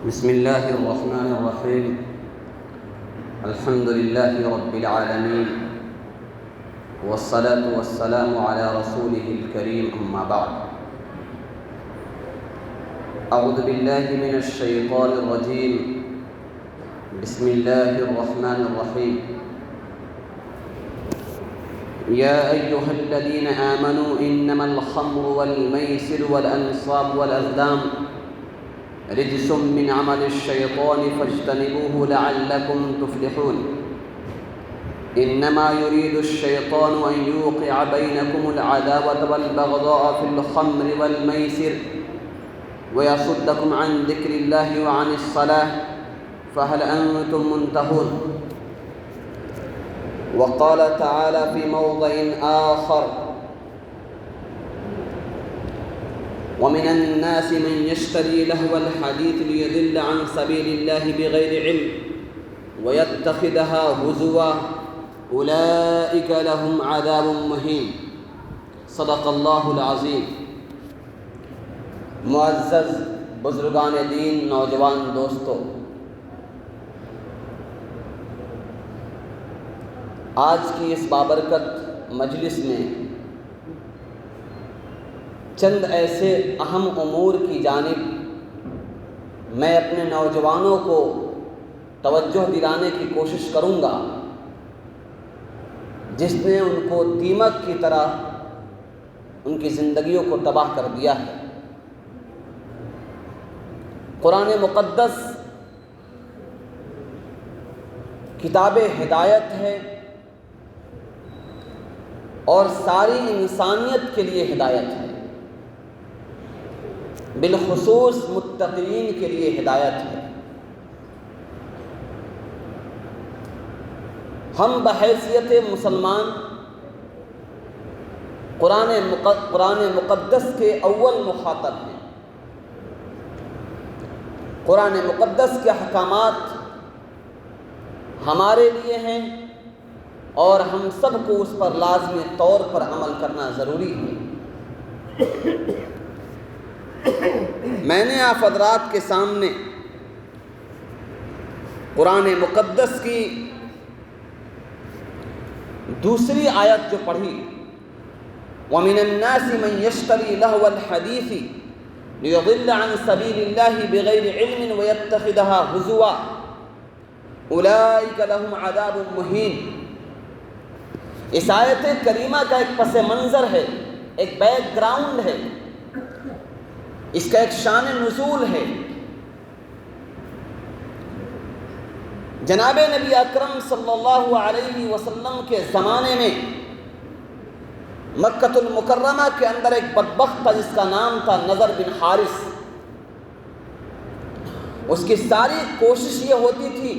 بسم الله الرحمن الرحيم. الحمد لله رب العالمين، والصلاة والسلام على رسوله الكريم، أما بعد. أعوذ بالله من الشيطان الرجيم. بسم الله الرحمن الرحيم. يا أيها الذين آمنوا إنما الخمر والميسر والأنصاب والأزلام رجس من عمل الشيطان فاجتنبوه لعلكم تفلحون. إنما يريد الشيطان أن يوقع بينكم العداوة والبغضاء في الخمر والميسر ويصدكم عن ذكر الله وعن الصلاة فهل أنتم منتهون. وقال تعالى في موضع آخر: ومن الناس من يشتري لهو الحديث ليضل عن سبيل الله بغير علم ويتخذها هزوا أولئك لهم عذاب مهين. صدق اللہ العظیم. معزز بزرگان دین، نوجوان دوستو، آج کی اس بابرکت مجلس میں چند ایسے اہم امور کی جانب میں اپنے نوجوانوں کو توجہ دلانے کی کوشش کروں گا، جس نے ان کو دیمک کی طرح ان کی زندگیوں کو تباہ کر دیا ہے. قرآن مقدس کتاب ہدایت ہے اور ساری انسانیت کے لیے ہدایت ہے، بالخصوص متقین کے لیے ہدایت ہے. ہم بحیثیت مسلمان قرآن مقدس کے اول مخاطب ہیں. قرآن مقدس کے احکامات ہمارے لیے ہیں اور ہم سب کو اس پر لازمی طور پر عمل کرنا ضروری ہے. میں نے آپ حضرات کے سامنے قرآن مقدس کی دوسری آیت جو پڑھی، وَمِنَ النَّاسِ مَن يَشْتَرِي لَهْوَ الْحَدِيثِ لِيُضِلَّ عَن سَبِيلِ اللَّهِ بِغَيْرِ عِلْمٍ وَيَتَّخِذَهَا هُزُوًا أُولَئِكَ لَهُمْ عَذَابٌ مُهِينٌ. اس آیت کریمہ کا ایک پس منظر ہے، ایک بیک گراؤنڈ ہے، اس کا ایک شان نزول ہے. جناب نبی اکرم صلی اللہ علیہ وسلم کے زمانے میں مکہ المکرمہ کے اندر ایک بدبخت تھا جس کا نام تھا نضر بن حارث. اس کی ساری کوشش یہ ہوتی تھی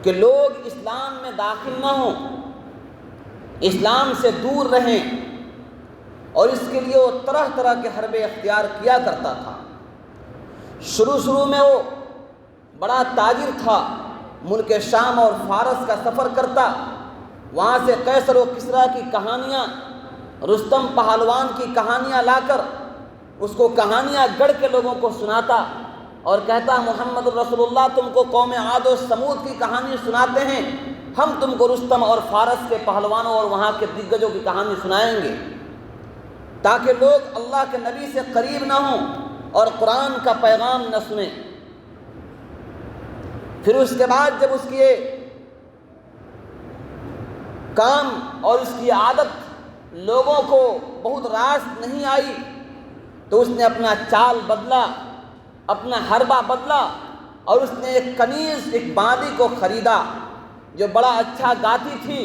کہ لوگ اسلام میں داخل نہ ہوں، اسلام سے دور رہیں، اور اس کے لیے وہ طرح طرح کے حربے اختیار کیا کرتا تھا. شروع میں وہ بڑا تاجر تھا، ملک شام اور فارس کا سفر کرتا، وہاں سے قیصر و کسریٰ کی کہانیاں، رستم پہلوان کی کہانیاں لا کر اس کو کہانیاں گڑھ کے لوگوں کو سناتا اور کہتا: محمد الرسول اللہ تم کو قوم عاد و سمود کی کہانی سناتے ہیں، ہم تم کو رستم اور فارس کے پہلوانوں اور وہاں کے دگجوں کی کہانی سنائیں گے، تاکہ لوگ اللہ کے نبی سے قریب نہ ہوں اور قرآن کا پیغام نہ سنیں. پھر اس کے بعد جب اس کی کام اور اس کی عادت لوگوں کو بہت راست نہیں آئی تو اس نے اپنا چال بدلا، اپنا حربہ بدلا، اور اس نے ایک کنیز، ایک باندی کو خریدا جو بڑا اچھا گاتی تھی،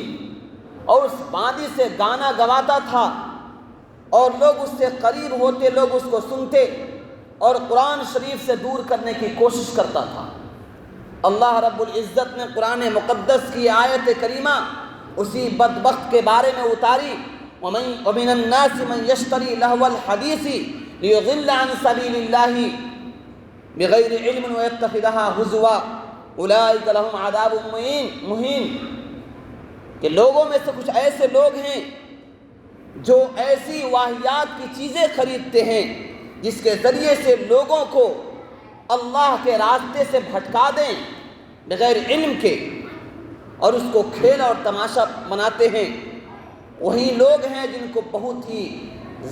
اور اس باندی سے گانا گواتا تھا اور لوگ اس سے قریب ہوتے، لوگ اس کو سنتے اور قرآن شریف سے دور کرنے کی کوشش کرتا تھا. اللہ رب العزت نے قرآن مقدس کی آیت کریمہ اسی بدبخت کے بارے میں اتاری: وَمِنَ النَّاسِ مَن يَشْتَرِي لَهْوَ الْحَدِيثِ لِيُضِلَّ عَن سَبِيلِ اللَّهِ بِغَيْرِ عِلْمٍ وَيَتَّخِذَهَا هُزُوًا أُولَئِكَ لَهُمْ عَذَابٌ مُهِينٌ. کہ لوگوں میں سے کچھ ایسے لوگ ہیں جو ایسی واہیات کی چیزیں خریدتے ہیں جس کے ذریعے سے لوگوں کو اللہ کے راستے سے بھٹکا دیں بغیر علم کے اور اس کو کھیل اور تماشا بناتے ہیں، وہی لوگ ہیں جن کو بہت ہی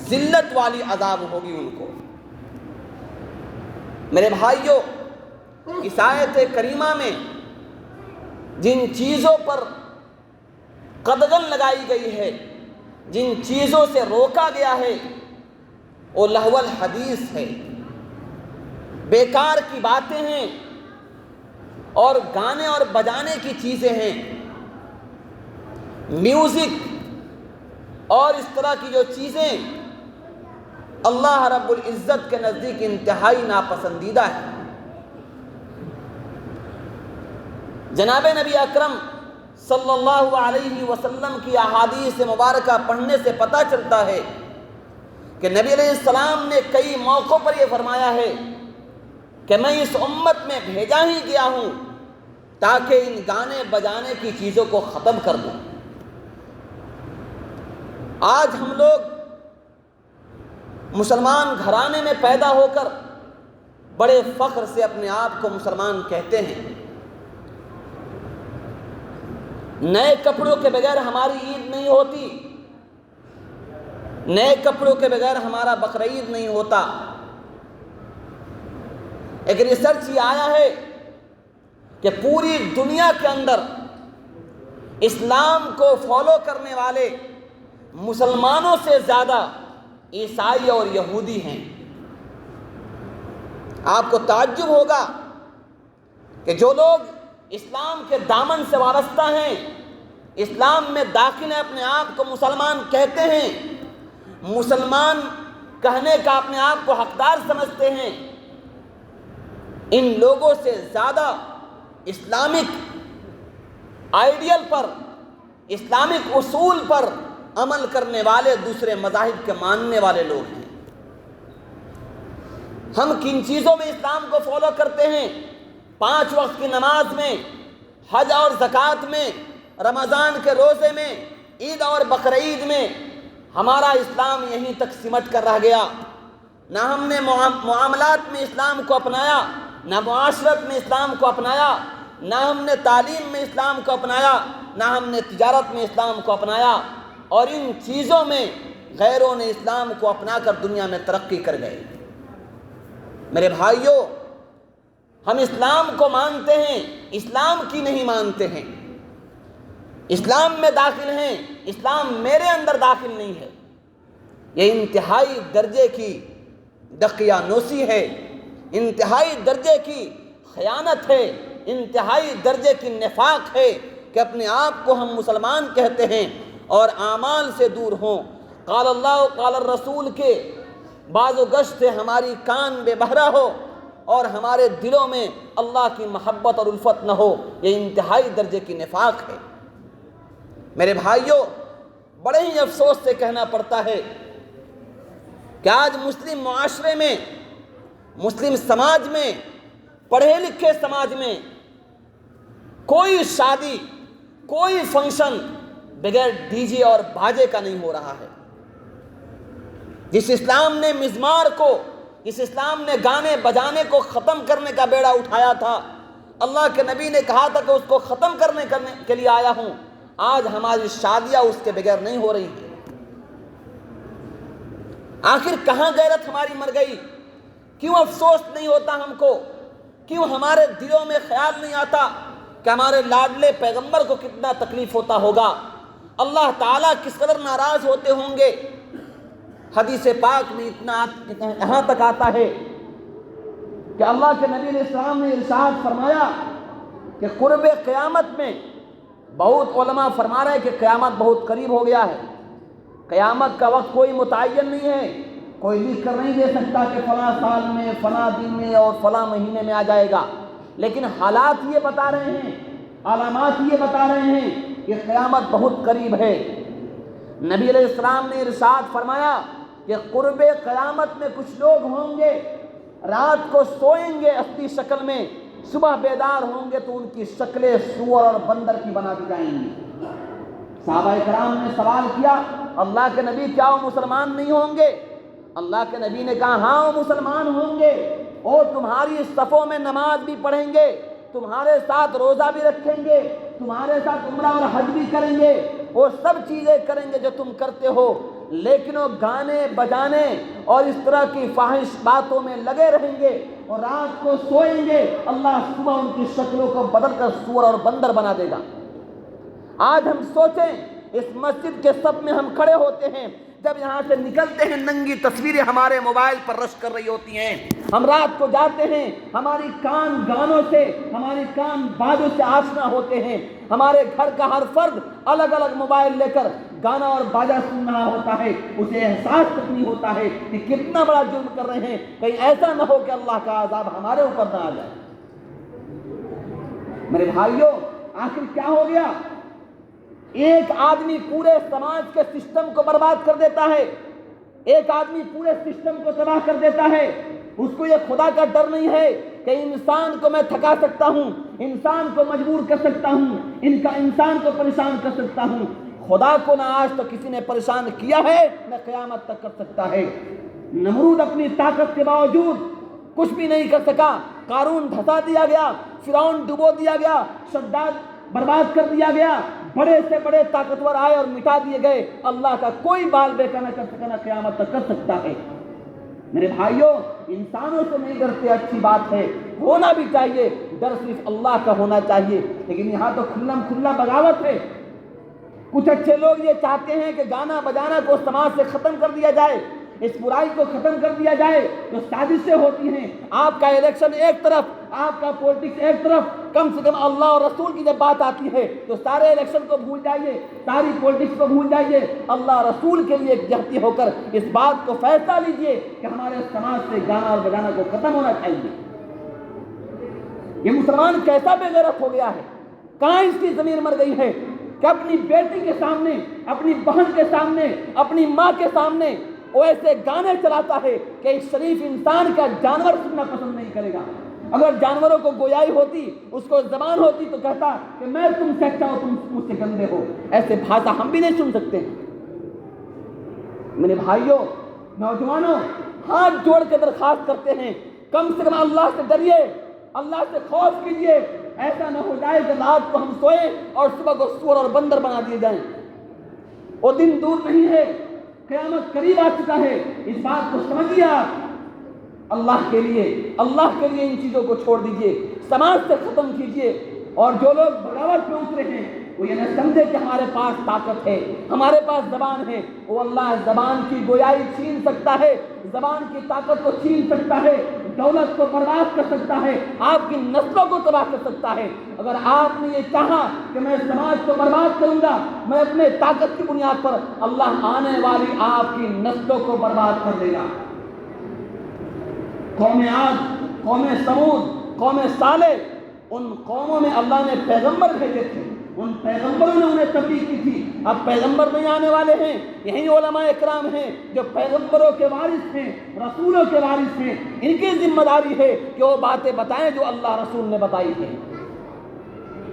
ذلت والی عذاب ہوگی ان کو۔ میرے بھائیوں، اس آیت کریمہ میں جن چیزوں پر قدغن لگائی گئی ہے، جن چیزوں سے روکا گیا ہے، وہ لہو الحدیث ہے، بیکار کی باتیں ہیں اور گانے اور بجانے کی چیزیں ہیں، میوزک اور اس طرح کی جو چیزیں اللہ رب العزت کے نزدیک انتہائی ناپسندیدہ ہے۔ جناب نبی اکرم صلی اللہ علیہ وسلم کی احادیث مبارکہ پڑھنے سے پتہ چلتا ہے کہ نبی علیہ السلام نے کئی موقعوں پر یہ فرمایا ہے کہ میں اس امت میں بھیجا ہی گیا ہوں تاکہ ان گانے بجانے کی چیزوں کو ختم کر دوں۔ آج ہم لوگ مسلمان گھرانے میں پیدا ہو کر بڑے فخر سے اپنے آپ کو مسلمان کہتے ہیں۔ نئے کپڑوں کے بغیر ہماری عید نہیں ہوتی، نئے کپڑوں کے بغیر ہمارا بقرعید نہیں ہوتا۔ ایک ریسرچ یہ آیا ہے کہ پوری دنیا کے اندر اسلام کو فالو کرنے والے مسلمانوں سے زیادہ عیسائی اور یہودی ہیں۔ آپ کو تعجب ہوگا کہ جو لوگ اسلام کے دامن سے وابستہ ہیں، اسلام میں داخل ہیں، اپنے آپ کو مسلمان کہتے ہیں، مسلمان کہنے کا اپنے آپ کو حقدار سمجھتے ہیں، ان لوگوں سے زیادہ اسلامک آئیڈیل پر، اسلامک اصول پر عمل کرنے والے دوسرے مذاہب کے ماننے والے لوگ ہیں۔ ہم کن چیزوں میں اسلام کو فالو کرتے ہیں؟ 5 وقت کی نماز میں، حج اور زکوٰۃ میں، رمضان کے روزے میں، عید اور بقرعید میں۔ ہمارا اسلام یہیں تک سمٹ کر رہ گیا۔ نہ ہم نے معاملات میں اسلام کو اپنایا، نہ معاشرت میں اسلام کو اپنایا، نہ ہم نے تعلیم میں اسلام کو اپنایا، نہ ہم نے تجارت میں اسلام کو اپنایا، اور ان چیزوں میں غیروں نے اسلام کو اپنا کر دنیا میں ترقی کر گئے۔ میرے بھائیوں، ہم اسلام کو مانتے ہیں، اسلام کی نہیں مانتے ہیں۔ اسلام میں داخل ہیں، اسلام میرے اندر داخل نہیں ہے۔ یہ انتہائی درجے کی دقیانوسی ہے، انتہائی درجے کی خیانت ہے، انتہائی درجے کی نفاق ہے کہ اپنے آپ کو ہم مسلمان کہتے ہیں اور اعمال سے دور ہوں۔ قال اللہ قال الرسول کے باز و گشت سے ہماری کان بے بہرا ہو اور ہمارے دلوں میں اللہ کی محبت اور الفت نہ ہو، یہ انتہائی درجے کی نفاق ہے۔ میرے بھائیوں، بڑے ہی افسوس سے کہنا پڑتا ہے کہ آج مسلم معاشرے میں، مسلم سماج میں، پڑھے لکھے سماج میں کوئی شادی، کوئی فنکشن بغیر ڈی جے اور باجے کا نہیں ہو رہا ہے۔ جس اسلام نے مزمار کو، جس اسلام نے گانے بجانے کو ختم کرنے کا بیڑا اٹھایا تھا، اللہ کے نبی نے کہا تھا کہ اس کو ختم کرنے کے لیے آیا ہوں، آج ہماری شادیاں اس کے بغیر نہیں ہو رہی ہیں۔ آخر کہاں غیرت ہماری مر گئی؟ کیوں افسوس نہیں ہوتا ہم کو؟ کیوں ہمارے دلوں میں خیال نہیں آتا کہ ہمارے لاڈلے پیغمبر کو کتنا تکلیف ہوتا ہوگا، اللہ تعالیٰ کس قدر ناراض ہوتے ہوں گے؟ حدیث پاک میں اتنا یہاں تک آتا ہے کہ اللہ کے نبی علیہ السلام نے ارشاد فرمایا کہ قرب قیامت میں، بہت علماء فرما رہے ہیں کہ قیامت بہت قریب ہو گیا ہے۔ قیامت کا وقت کوئی متعین نہیں ہے، کوئی لکھ کر نہیں دے سکتا کہ فلاں سال میں، فلاں دن میں اور فلاں مہینے میں آ جائے گا، لیکن حالات یہ بتا رہے ہیں، علامات یہ بتا رہے ہیں کہ قیامت بہت قریب ہے۔ نبی علیہ السلام نے ارشاد فرمایا کہ قرب قیامت میں کچھ لوگ ہوں گے، رات کو سوئیں گے اصلی شکل میں، صبح بیدار ہوں گے تو ان کی شکلیں سور اور بندر کی بنا دی جائیں گی۔ صحابہ کرام نے سوال کیا، اللہ کے نبی کیا وہ مسلمان نہیں ہوں گے؟ اللہ کے نبی نے کہا ہاں وہ مسلمان ہوں گے، اور تمہاری صفوں میں نماز بھی پڑھیں گے، تمہارے ساتھ روزہ بھی رکھیں گے، تمہارے ساتھ عمرہ اور حج بھی کریں گے، وہ سب چیزیں کریں گے جو تم کرتے ہو، لیکن وہ گانے بجانے اور اس طرح کی فاحش باتوں میں لگے رہیں گے اور رات کو سوئیں گے، اللہ صبح ان کی شکلوں کو بدل کر سور اور بندر بنا دے گا۔ آج ہم سوچیں، اس مسجد کے صف میں ہم کھڑے ہوتے ہیں، جب یہاں سے نکلتے ہیں ننگی تصویریں ہمارے موبائل پر رش کر رہی ہوتی ہیں، ہم رات کو جاتے ہیں، ہماری کان گانوں سے، ہماری کان بازوں سے آشنا ہوتے ہیں، ہمارے گھر کا ہر فرد الگ الگ موبائل لے کر گانا اور باجا سن رہا ہوتا ہے، اسے احساس تک نہیں ہوتا ہے کہ کتنا بڑا جرم کر رہے ہیں، کہیں ایسا نہ ہو کہ اللہ کا عذاب ہمارے اوپر نہ آ جائے۔ میرے بھائیوں، آخر کیا ہو گیا؟ ایک آدمی پورے سماج کے سسٹم کو برباد کر دیتا ہے، ایک آدمی پورے سسٹم کو تباہ کر دیتا ہے۔ اس کو یہ خدا کا ڈر نہیں ہے کہ انسان کو میں تھکا سکتا ہوں، انسان کو مجبور کر سکتا ہوں، انسان کو پریشان کر سکتا ہوں۔ خدا کو نہ آج تو کسی نے پریشان کیا ہے، نہ قیامت تک کر سکتا ہے۔ نمرود اپنی طاقت کے باوجود کچھ بھی نہیں کر سکا، قارون دھسا دیا گیا، فرعون ڈبو دیا گیا، شداد برباد کر دیا گیا، بڑے سے بڑے طاقتور آئے اور مٹا دیے گئے۔ اللہ کا کوئی بال بیکا نہ کر سکا، نہ قیامت تک کر سکتا ہے۔ میرے بھائیوں، انسانوں سے نہیں ڈرتے، اچھی بات ہے، ہونا بھی چاہیے، ڈر صرف اللہ کا ہونا چاہیے، لیکن یہاں تو کھلم کھلا بغاوت ہے۔ کچھ اچھے لوگ یہ چاہتے ہیں کہ گانا بجانا کو سماج سے ختم کر دیا جائے، اس برائی کو ختم کر دیا جائے، جو سازشیں ہوتی ہیں۔ آپ کا الیکشن ایک طرف، آپ کا پولیٹکس ایک طرف، کم سے کم اللہ اور رسول کی جب بات آتی ہے تو سارے الیکشن کو بھول جائیے، ساری پولیٹکس کو بھول جائیے، اللہ رسول کے لیے جہتی ہو کر اس بات کو فیصلہ لیجئے کہ ہمارے سماج سے گانا اور بجانا کو ختم ہونا چاہیے۔ یہ مسلمان کیسا بے غیرت ہو گیا ہے، کہاں اس کی ضمیر مر گئی ہے کہ اپنی بیٹی کے سامنے، اپنی بہن کے سامنے، اپنی ماں کے سامنے وہ ایسے گانے چلاتا ہے کہ ایک شریف انسان کا جانور سننا پسند نہیں کرے گا۔ اگر جانوروں کو گویائی ہوتی، اس کو زبان ہوتی تو کہتا کہ میں تم سے اچھا ہو، تم مجھ سے گندے ہو۔ ایسے بھاشا ہم بھی نہیں سن سکتے۔ میرے بھائیوں، نوجوانوں، ہاتھ جوڑ کے درخواست کرتے ہیں، کم سے کم اللہ سے ڈریے، اللہ سے خوف کیجیے، ایسا نہ ہو جائے کہ رات کو ہم سوئیں اور صبح کو سور اور بندر بنا دیے جائیں۔ وہ دن دور نہیں ہے، قیامت قریب آ چکا ہے، اس بات کو سمجھیے آپ۔ اللہ کے لیے ان چیزوں کو چھوڑ دیجئے، سماج سے ختم کیجئے۔ اور جو لوگ بغاوت میں اترے ہیں وہ یہ نہ سمجھے کہ ہمارے پاس طاقت ہے، ہمارے پاس زبان ہے۔ وہ اللہ زبان کی گویائی چھین سکتا ہے، زبان کی طاقت کو چھین سکتا ہے، دولت کو برباد کر سکتا ہے، آپ کی نسلوں کو تباہ کر سکتا ہے۔ اگر آپ نے یہ چاہا کہ میں سماج کو برباد کروں گا، میں اپنے طاقت کی بنیاد پر، اللہ آنے والی آپ کی نسلوں کو برباد کر دے گا۔ قوم عاد، قوم سمود، قوم صالح، ان قوموں میں اللہ نے پیغمبر بھیجے تھے، ان پیغمبروں نے انہیں تبلیغ کی تھی۔ اب پیغمبر نہیں آنے والے ہیں، یہی علماء اکرام ہیں جو پیغمبروں کے وارث ہیں، رسولوں کے وارث ہیں۔ ان کی ذمہ داری ہے کہ وہ باتیں بتائیں جو اللہ رسول نے بتائی ہیں۔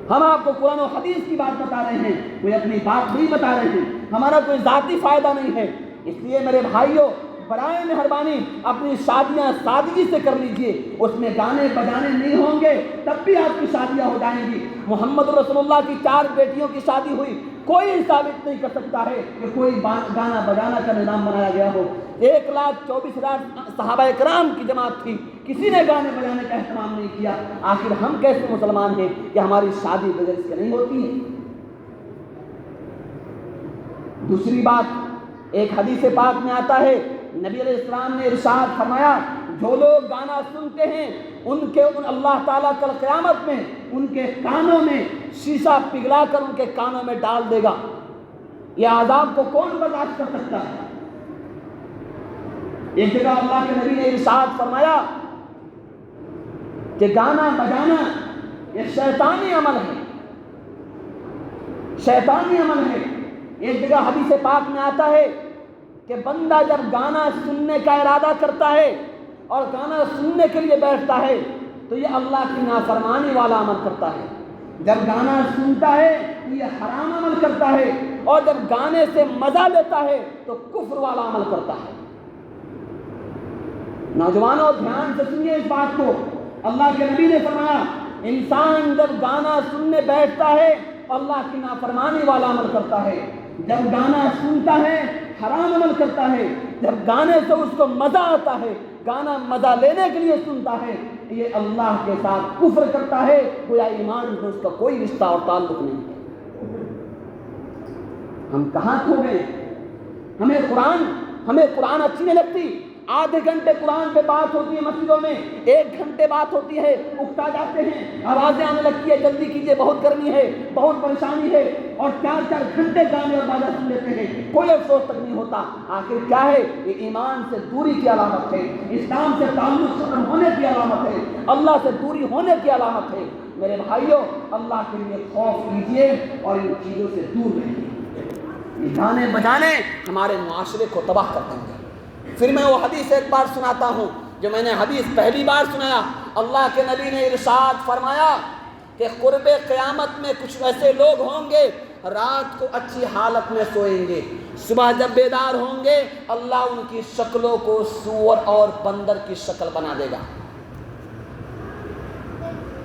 ہم آپ کو قرآن و حدیث کی بات بتا رہے ہیں، کوئی اپنی بات نہیں بتا رہے ہیں، ہمارا کوئی ذاتی فائدہ نہیں ہے۔ اس لیے میرے بھائیوں، برائے مہربانی اپنی شادیاں سادگی سے کر لیجئے، اس میں گانے بجانے نہیں ہوں گے، تب بھی آپ کی شادیاں ہو جائیں گی۔ محمد رسول اللہ کی 4 بیٹیوں کی شادی ہوئی، کوئی ثابت نہیں کر سکتا ہے کہ کوئی گانا بجانا کا نظام بنایا گیا ہو۔ 1,24,000 صحابہ کرام کی جماعت تھی، کسی نے گانے بجانے کا اہتمام نہیں کیا۔ آخر ہم کیسے مسلمان ہیں کہ ہماری شادی بغیر اس کے نہیں ہوتی ہے؟ دوسری بات، ایک حدیث پاک میں آتا ہے، نبی علیہ السلام نے ارشاد فرمایا، جو لوگ گانا سنتے ہیں اللہ تعالیٰ کل قیامت میں ان کے کانوں میں شیشہ پگھلا کر ان کے کانوں میں ڈال دے گا۔ یہ عذاب کو کون برداشت کر سکتا ہے؟ ایک جگہ اللہ کے نبی نے ارشاد فرمایا کہ گانا بجانا یہ شیطانی عمل ہے، شیطانی عمل ہے۔ ایک جگہ حدیث پاک میں آتا ہے کہ بندہ جب گانا سننے کا ارادہ کرتا ہے اور گانا سننے کے لیے بیٹھتا ہے تو یہ اللہ کی نافرمانی والا عمل کرتا ہے۔ جب گانا سنتا ہے تو یہ حرام عمل کرتا ہے، اور جب گانے سے مزہ لیتا ہے تو کفر والا عمل کرتا ہے۔ نوجوانوں دھیان سے سنیے اس بات کو، اللہ کے نبی نے فرمایا انسان جب گانا سننے بیٹھتا ہے اللہ کی نافرمانی والا عمل کرتا ہے، جب گانا سنتا ہے حرام عمل کرتا ہے، جب گانے سے اس کو مزہ آتا ہے، گانا مزہ لینے کے لیے سنتا ہے، یہ اللہ کے ساتھ کفر کرتا ہے، گویا ایمان سے اس کا کوئی رشتہ اور تعلق نہیں ہے۔ ہم کہاں کھو گئے؟ ہمیں قرآن اچھی نہیں لگتی، آدھے گھنٹے قرآن پہ بات ہوتی ہے مسجدوں میں، 1 گھنٹے بات ہوتی ہے، اکتا جاتے ہیں، آوازیں آنے لگتی ہے جلدی کیجیے بہت گرمی ہے، بہت پریشانی ہے، اور 4 گھنٹے گانے اور باجا سن لیتے ہیں، کوئی افسوس تک نہیں ہوتا۔ آخر کیا ہے؟ یہ ایمان سے دوری کی علامت ہے، اسلام سے تعلق ختم ہونے کی علامت ہے، اللہ سے دوری ہونے کی علامت ہے۔ میرے بھائیوں، اللہ کے لیے خوف کیجیے اور ان چیزوں سے دور رہیے۔ یہ گانے بجانے ہمارے معاشرے کو تباہ کر دیں گے۔ پھر میں وہ حدیث ایک بار سناتا ہوں جو میں نے حدیث پہلی بار سنایا۔ اللہ کے نبی نے ارشاد فرمایا کہ قرب قیامت میں کچھ ایسے لوگ ہوں گے رات کو اچھی حالت میں سوئیں گے، صبح جب بیدار ہوں گے اللہ ان کی شکلوں کو سور اور بندر کی شکل بنا دے گا۔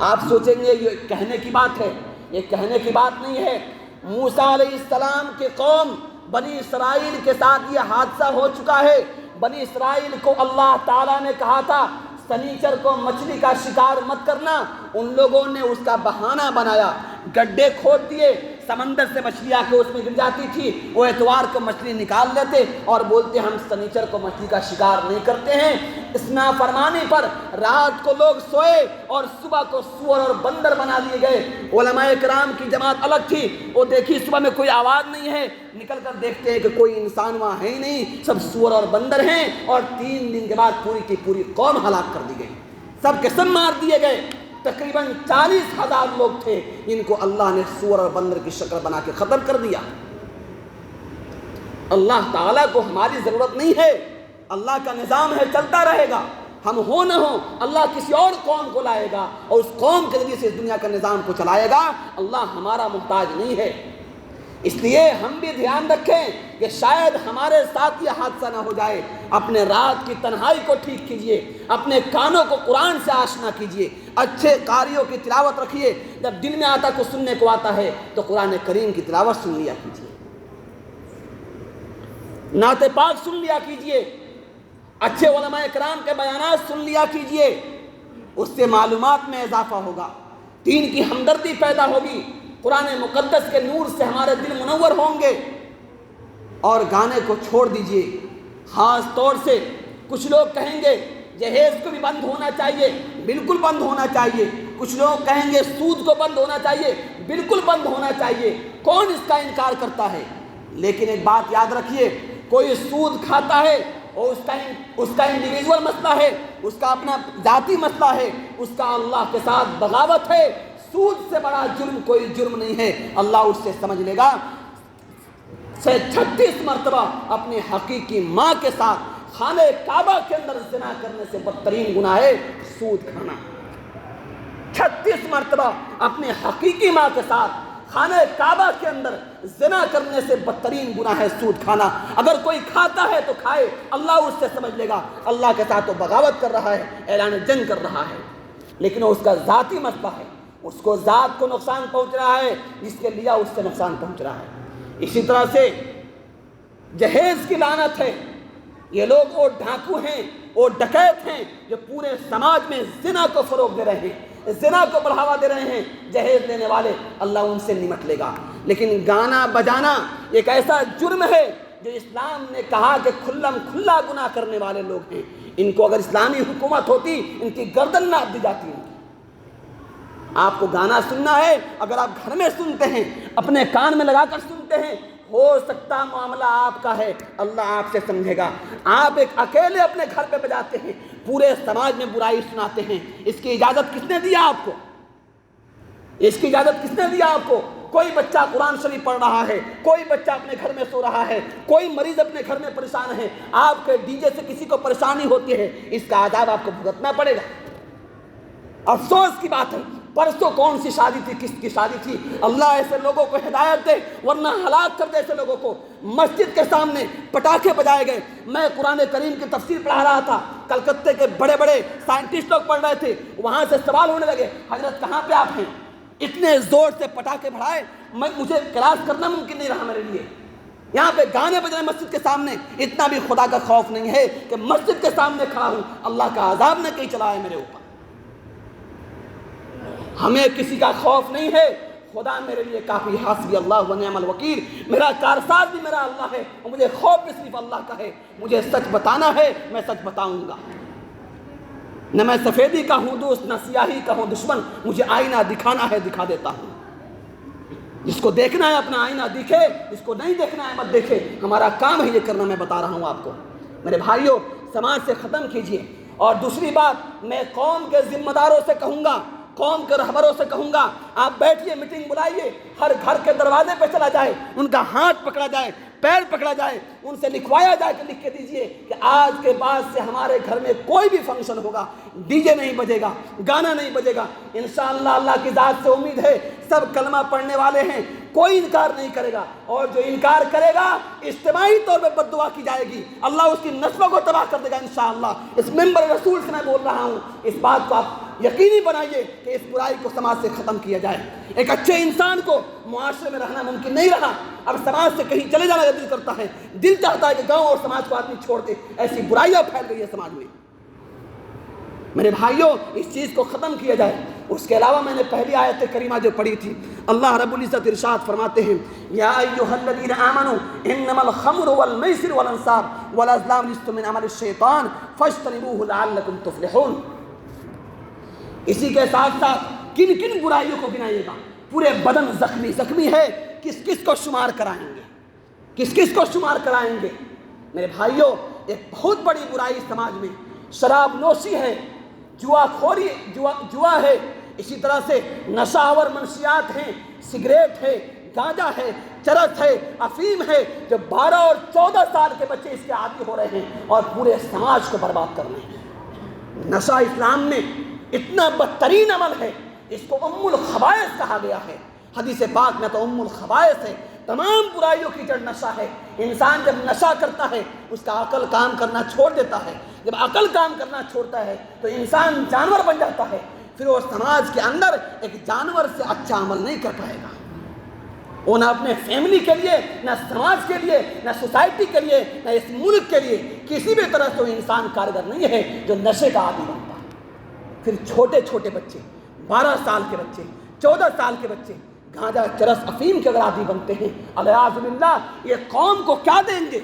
آپ سوچیں گے یہ کہنے کی بات ہے، یہ کہنے کی بات نہیں ہے۔ موسیٰ علیہ السلام کی قوم بنی اسرائیل کے ساتھ یہ حادثہ ہو چکا ہے۔ بنی اسرائیل کو اللہ تعالیٰ نے کہا تھا سنیچر کو مچھلی کا شکار مت کرنا، ان لوگوں نے اس کا بہانہ بنایا، گڈھے کھود دیے، سمندر سے مچھلی آ کے اس میں گر جاتی تھی، وہ اتوار کو مچھلی نکال لیتے اور بولتے ہم سنیچر کو مچھلی کا شکار نہیں کرتے ہیں۔ اس نافرمانی پر رات کو لوگ سوئے اور صبح کو سور اور بندر بنا دیے گئے۔ علماء کرام کی جماعت الگ تھی، وہ دیکھی صبح میں کوئی آواز نہیں ہے، نکل کر دیکھتے ہیں کہ کوئی انسان وہاں ہے ہی نہیں، سب سور اور بندر ہیں، اور 3 دن کے بعد پوری کی پوری قوم ہلاک کر دی گئی، سب کے سب مار دیے گئے۔ تقریباً 40,000 لوگ تھے جن کو اللہ نے سور اور بندر کی شکل بنا کے ختم کر دیا۔ اللہ تعالیٰ کو ہماری ضرورت نہیں ہے، اللہ کا نظام ہے چلتا رہے گا، ہم ہو نہ ہو اللہ کسی اور قوم کو لائے گا اور اس قوم کے ذریعے سے اس دنیا کا نظام کو چلائے گا۔ اللہ ہمارا محتاج نہیں ہے۔ اس لیے ہم بھی دھیان رکھیں کہ شاید ہمارے ساتھ یہ حادثہ نہ ہو جائے۔ اپنے رات کی تنہائی کو ٹھیک کیجئے، اپنے کانوں کو قرآن سے آشنا کیجئے، اچھے قاریوں کی تلاوت رکھیے، جب دل میں آتا کو سننے کو آتا ہے تو قرآن کریم کی تلاوت سن لیا کیجئے، نعت پاک سن لیا کیجئے، اچھے علماء کرام کے بیانات سن لیا کیجئے، اس سے معلومات میں اضافہ ہوگا، دین کی ہمدردی پیدا ہوگی، قرآن مقدس کے نور سے ہمارے دل منور ہوں گے۔ اور گانے کو چھوڑ دیجئے، خاص طور سے کچھ لوگ کہیں گے جہیز کو بھی بند ہونا چاہیے، بالکل بند ہونا چاہیے۔ کچھ لوگ کہیں گے سود کو بند ہونا چاہیے، بالکل بند ہونا چاہیے۔ کون اس کا انکار کرتا ہے؟ لیکن ایک بات یاد رکھیے، کوئی سود کھاتا ہے اور اس کا انڈیویجول مسئلہ ہے، اس کا اپنا ذاتی مسئلہ ہے، اس کا اللہ کے ساتھ بغاوت ہے۔ سود سے بڑا جرم کوئی جرم نہیں ہے، اللہ اس سے سمجھ لے گا۔ 36 مرتبہ اپنی حقیقی ماں کے ساتھ خانہ کعبہ کے اندر زنا کرنے سے بدترین گناہ ہے سود کھانا۔ 36 مرتبہ اپنے حقیقی ماں کے ساتھ خانہ کعبہ کے اندر زنا کرنے سے بدترین گناہ ہے سود کھانا۔ اگر کوئی کھاتا ہے تو کھائے، اللہ اس سے سمجھ لے گا اللہ کے ساتھ وہ بغاوت کر رہا ہے، اعلان جنگ کر رہا ہے، لیکن اس کا ذاتی مسئلہ ہے، اس کو ذات کو نقصان پہنچ رہا ہے، جس کے لیا اس سے نقصان پہنچ رہا ہے۔ اسی طرح سے جہیز کی لعنت ہے، یہ لوگ وہ ڈاکو ہیں، وہ ڈکیت ہیں جو پورے سماج میں زنا کو فروغ دے رہے ہیں، زنا کو بڑھاوا دے رہے ہیں، جہیز لینے والے، اللہ ان سے نمٹ لے گا۔ لیکن گانا بجانا ایک ایسا جرم ہے جو اسلام نے کہا کہ کھلم کھلا گناہ کرنے والے لوگ ہیں، ان کو اگر اسلامی حکومت ہوتی ان کی گردن ناپ دی جاتی ہے۔ آپ کو گانا سننا ہے، اگر آپ گھر میں سنتے ہیں، اپنے کان میں لگا کر سنتے ہیں، ہو سکتا معاملہ آپ کا ہے، اللہ آپ سے سمجھے گا۔ آپ ایک اکیلے اپنے گھر پہ بجاتے ہیں، پورے سماج میں برائی سناتے ہیں، اس کی اجازت کس نے دیا آپ کو؟ اس کی اجازت کس نے دیا آپ کو؟ کوئی بچہ قرآن شریف پڑھ رہا ہے، کوئی بچہ اپنے گھر میں سو رہا ہے، کوئی مریض اپنے گھر میں پریشان ہے، آپ کے ڈی جے سے کسی کو پریشانی ہوتی ہے، اس کا عذاب آپ کو بھگتنا پڑے گا۔ افسوس کی بات ہے پرسوں کون سی شادی تھی، کس کی شادی تھی؟ اللہ ایسے لوگوں کو ہدایت دے، ورنہ ہلاک کر دے ایسے لوگوں کو۔ مسجد کے سامنے پٹاخے بجائے گئے۔ میں قرآن کریم کی تفسیر پڑھا رہا تھا، کلکتے کے بڑے بڑے سائنٹسٹ لوگ پڑھ رہے تھے، وہاں سے سوال ہونے لگے، حضرت کہاں پہ آپ ہیں؟ اتنے زور سے پٹاخے بڑھائے، مجھے کلاس کرنا ممکن نہیں رہا میرے لیے۔ یہاں پہ گانے بج رہے مسجد کے سامنے، اتنا بھی خدا کا خوف نہیں ہے کہ مسجد کے سامنے کھڑا ہوں، اللہ کا عذاب نہ کہیں چلا ہے میرے اوپر۔ ہمیں کسی کا خوف نہیں ہے، خدا میرے لیے کافی، حسبی اللہ و نعم الوکیل، میرا کارساز بھی میرا اللہ ہے، اور مجھے خوف بھی صرف اللہ کا ہے۔ مجھے سچ بتانا ہے، میں سچ بتاؤں گا، نہ میں سفیدی کا ہوں دوست، نہ سیاہی کا ہوں دشمن، مجھے آئینہ دکھانا ہے، دکھا دیتا ہوں۔ جس کو دیکھنا ہے اپنا آئینہ دیکھے، جس کو نہیں دیکھنا ہے مت دیکھے، ہمارا کام ہے یہ کرنا، میں بتا رہا ہوں آپ کو۔ میرے بھائیوں، سماج سے ختم کیجئے۔ اور دوسری بات، میں قوم کے ذمہ داروں سے کہوں گا، قوم کے رہبروں سے کہوں گا، آپ بیٹھیے، میٹنگ بلائیے، ہر گھر کے دروازے پہ چلا جائے، ان کا ہاتھ پکڑا جائے، پیر پکڑا جائے، ان سے لکھوایا جائے کہ لکھ کے دیجئے کہ آج کے بعد سے ہمارے گھر میں کوئی بھی فنکشن ہوگا، ڈی جے نہیں بجے گا، گانا نہیں بجے گا۔ انشاءاللہ اللہ کی ذات سے امید ہے، سب کلمہ پڑھنے والے ہیں، کوئی انکار نہیں کرے گا، اور جو انکار کرے گا اجتماعی طور پہ بد دعا کی جائے گی، اللہ اس کی نسلوں کو تباہ کر دے گا انشاءاللہ۔ اس ممبر رسول سے میں بول رہا ہوں، اس بات کو آپ یقینی بنائیے کہ اس برائی کو سماج سے ختم کیا جائے۔ ایک اچھے انسان کو معاشرے میں رہنا ممکن نہیں رہا، اب سماج سے کہیں چلے جانا دل کرتا ہے، دل چاہتا ہے کہ گاؤں اور سماج کو آدمی چھوڑ دے، ایسی برائیاں پھیل گئی ہے سماج میں۔ میرے بھائیوں، اس چیز کو ختم کیا جائے۔ اس کے علاوہ میں نے پہلی آیت کریمہ جو پڑھی تھی، اللہ رب العزت ارشاد فرماتے ہیں، یا ایھا الذین آمنوا انما الخمر والمیسر والانصاب والازلام رجس من عمل الشیطان فاجتنبوہ لعلکم تفلحون۔ اسی کے ساتھ ساتھ کن کن برائیوں کو گنائیے گا؟ پورے بدن زخمی ہے، کس کس کو شمار کرائیں گے، کس کس کو شمار کرائیں گے؟ میرے بھائیوں، ایک بہت بڑی برائی سماج میں شراب نوشی ہے، جوا ہے، اسی طرح سے نشہ آور منشیات ہیں، سگریٹ ہے، گانجا ہے، چرس ہے، افیم ہے، جو 12 اور 14 سال کے بچے اس کے عادی ہو رہے ہیں اور پورے سماج کو برباد کر رہے ہیں۔ نشہ اسلام میں اتنا بدترین عمل ہے، اس کو ام الخبائث کہا گیا ہے، حدیث پاک میں تو ام الخبائث ہے، تمام برائیوں کی جڑ نشہ ہے۔ انسان جب نشہ کرتا ہے اس کا عقل کام کرنا چھوڑ دیتا ہے، جب عقل کام کرنا چھوڑتا ہے تو انسان جانور بن جاتا ہے، پھر وہ سماج کے اندر ایک جانور سے اچھا عمل نہیں کر پائے گا، وہ نہ اپنے فیملی کے لیے، نہ سماج کے لیے، نہ سوسائٹی کے لیے، نہ اس ملک کے لیے، کسی بھی طرح سے وہ انسان کارگر نہیں ہے جو نشے کا عادی بنتا ہے۔ پھر چھوٹے چھوٹے بچے، 12 سال کے بچے، 14 سال کے بچے گانجا چرس افیم کے اگر عادی بنتے ہیں، العیاذ باللہ، یہ قوم کو کیا دیں گے؟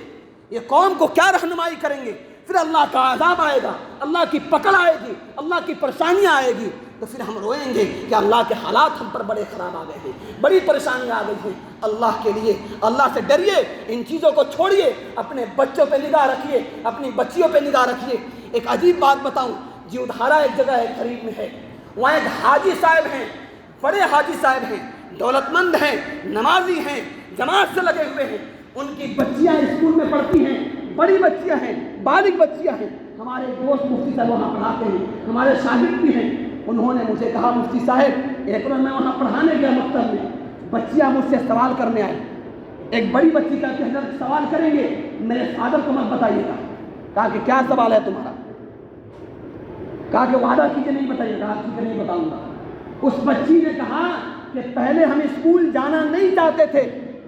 یہ قوم کو کیا رہنمائی کریں گے؟ پھر اللہ کا عذاب آئے گا، اللہ کی پکڑ آئے گی، اللہ کی پریشانیاں آئے گی، تو پھر ہم روئیں گے کہ اللہ کے حالات ہم پر بڑے خراب آ گئے ہیں، بڑی پریشانیاں آ گئی ہیں۔ اللہ کے لیے اللہ سے ڈریے، ان چیزوں کو چھوڑیے، اپنے بچوں پہ نگاہ رکھیے، اپنی بچیوں پہ نگاہ رکھیے۔ ایک عجیب بات بتاؤں، جیودھارا ایک جگہ ہے قریب میں ہے، وہاں ایک حاجی صاحب ہیں، بڑے حاجی صاحب ہیں، دولت مند ہیں، نمازی ہیں، جماعت سے لگے ہوئے ہیں، ان کی بچیاں اسکول میں پڑھتی ہیں، بڑی بچیاں ہیں، بالغ بچیاں ہیں۔ ہمارے دوست مفتی صاحب وہاں پڑھاتے ہیں، ہمارے شاگرد بھی ہیں۔ انہوں نے مجھے کہا، مفتی صاحب ایک بار میں وہاں پڑھانے گیا مکتب میں، بچیاں مجھ سے سوال کرنے آئے، ایک بڑی بچی کا کہ حضرت سوال کریں گے، میرے فادر کو مت بتائیے گا۔ کہا کہ کیا سوال ہے تمہارا؟ کہا کہ وعدہ کیجیے نہیں بتائیے گا، ٹھیک ہے نہیں بتاؤں گا۔ اس بچی نے کہا کہ پہلے ہم اسکول جانا نہیں چاہتے تھے،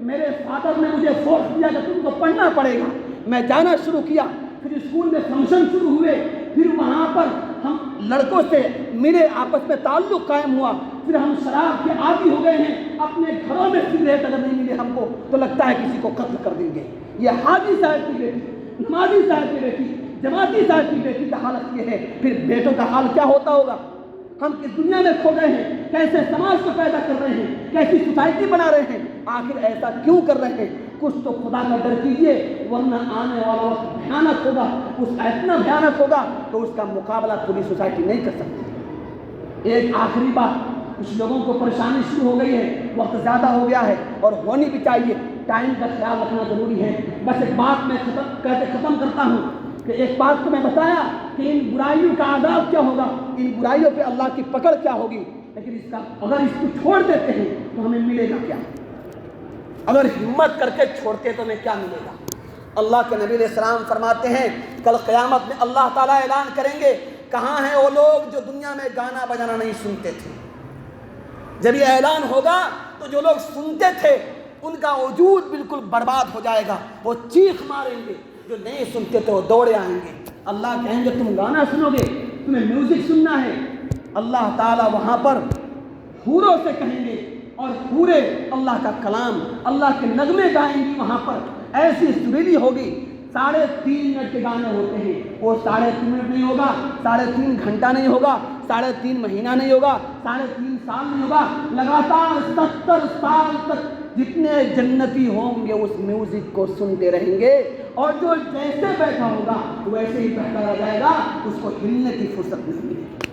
میرے فادر نے مجھے فورس کیا کہ تم کو پڑھنا پڑے گا، میں جانا شروع کیا، پھر اسکول میں فنکشن شروع ہوئے، پھر وہاں پر ہم لڑکوں سے ملے، آپس میں تعلق قائم ہوا، پھر ہم شراب کے عادی ہو گئے ہیں، اپنے گھروں میں سگریٹ اگر نہیں ملے ہم کو تو لگتا ہے کسی کو قتل کر دیں گے۔ یہ حاجی صاحب کی بیٹی، نمازی صاحب کی بیٹی، جماعتی صاحب کی بیٹی کا حالت یہ ہے، پھر بیٹوں کا حال کیا ہوتا ہوگا؟ ہم کس دنیا میں کھو گئے ہیں، کیسے سماج کو پیدا کر رہے ہیں، کیسی سوسائٹی بنا رہے ہیں، آخر ایسا کیوں کر رہے ہیں؟ کچھ تو خدا کا ڈر کیجیے، ورنہ آنے والا وقت بھیانک ہوگا، اس کا اتنا بھیانک ہوگا تو اس کا مقابلہ پوری سوسائٹی نہیں کر سکتی۔ ایک آخری بات، کچھ لوگوں کو پریشانی شروع ہو گئی ہے، وقت زیادہ ہو گیا ہے اور ہونی بھی چاہیے، ٹائم کا خیال رکھنا ضروری ہے۔ بس ایک بات میں ختم کرتا ہوں کہ ایک بات تو میں بتایا کہ ان برائیوں کا عذاب کیا ہوگا، ان برائیوں پہ اللہ کی پکڑ کیا ہوگی۔ لیکن اگر اس کو چھوڑ دیتے ہیں تو ہمیں ملے گا کیا؟ اگر ہمت کر کے چھوڑتے تو ہمیں کیا ملے گا؟ اللہ کے نبی علیہ السلام فرماتے ہیں کل قیامت میں اللہ تعالیٰ اعلان کریں گے کہاں ہیں وہ لوگ جو دنیا میں گانا بجانا نہیں سنتے تھے؟ جب یہ اعلان ہوگا تو جو لوگ سنتے تھے ان کا وجود بالکل برباد ہو جائے گا، وہ چیخ ماریں گے، جو نہیں سنتے تھے وہ دوڑے آئیں گے۔ اللہ کہیں گے تم گانا سنو گے، تمہیں میوزک سننا ہے؟ اللہ تعالیٰ وہاں پر حوروں سے کہیں گے اور پورے اللہ کا کلام، اللہ کے نغمے گائیں گی وہاں پر، ایسی سریلی ہوگی۔ 3.5 منٹ کے گانے ہوتے ہیں، وہ 3.5 منٹ نہیں ہوگا، 3.5 گھنٹہ نہیں ہوگا، 3.5 مہینہ نہیں ہوگا، 3.5 سال نہیں ہوگا، لگاتار 70 سال تک جتنے جنتی ہوں گے اس میوزک کو سنتے رہیں گے، اور جو جیسے بیٹھا ہوگا ویسے ہی بیٹھا رہ جائے گا، اس کو ہلنے کی فرصت نہیں ملے گی۔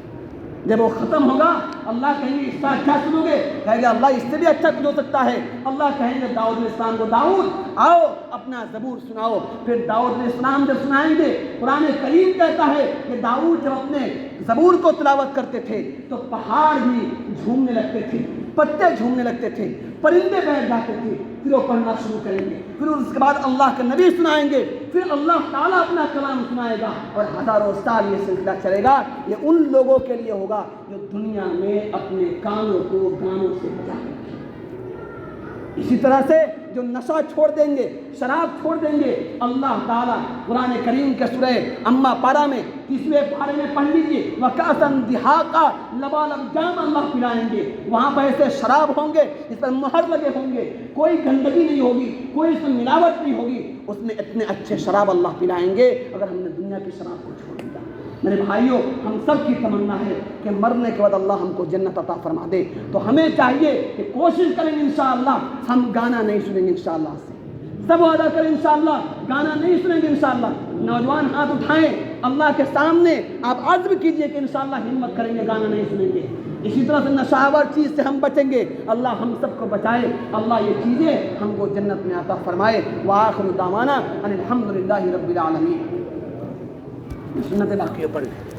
جب وہ ختم ہوگا اللہ کہیں گے اس کا اچھا سنو گے؟ کہیں گے اللہ اس سے بھی اچھا کچھ ہو سکتا ہے۔ اللہ کہیں گے داؤد علیہ السلام کو داؤد آؤ اپنا زبور سناؤ۔ پھر داؤد علیہ السلام جب سنائیں گے، قرآن کریم کہتا ہے کہ داؤد جب اپنے زبور کو تلاوت کرتے تھے تو پہاڑ بھی جھومنے لگتے تھے، پتے جھومنے لگتے تھے، پرندے بیٹھ جاتے تھے، پھر وہ پڑھنا شروع کریں گے، پھر اس کے بعد اللہ کے نبی سنائیں گے، پھر اللہ تعالیٰ اپنا کلام سنائے گا، اور ہزاروں سال یہ سلسلہ چلے گا۔ یہ ان لوگوں کے لیے ہوگا جو دنیا میں اپنے کانوں کو گانوں سے بجائیں گے۔ اسی طرح سے جو نشہ چھوڑ دیں گے، شراب چھوڑ دیں گے، اللہ تعالیٰ قرآن کریم کے سورہ اما پارہ میں 30ویں پارے میں پڑھ لیجیے، وَكَأْسًا دِحَاقًا لَبَالَبْ جام اللہ پلائیں گے۔ وہاں پر ایسے شراب ہوں گے جس پر مہر لگے ہوں گے، کوئی گندگی نہیں ہوگی، کوئی اس میں ملاوٹ نہیں ہوگی، اس میں اتنے اچھے شراب اللہ پلائیں گے اگر ہم نے دنیا کی شراب کو چھوڑ دیا۔ میرے بھائیوں، ہم سب کی تمنا ہے کہ مرنے کے بعد اللہ ہم کو جنت عطا فرما دے، تو ہمیں چاہیے کہ کوشش کریں گے انشاءاللہ ہم گانا نہیں سنیں گے، انشاءاللہ سے سب وعدہ کریں انشاءاللہ گانا نہیں سنیں گے انشاءاللہ۔ نوجوان ہاتھ اٹھائیں اللہ کے سامنے، آپ عزم کیجئے کہ انشاءاللہ ہمت کریں گے، گانا نہیں سنیں گے۔ اسی طرح سے نشاور چیز سے ہم بچیں گے، اللہ ہم سب کو بچائے، اللہ یہ چیزیں ہم کو جنت میں عطا فرمائے۔ وآخر دعوانا ان الحمدللہ رب العالمین۔ سنت باقی پڑھ لیں۔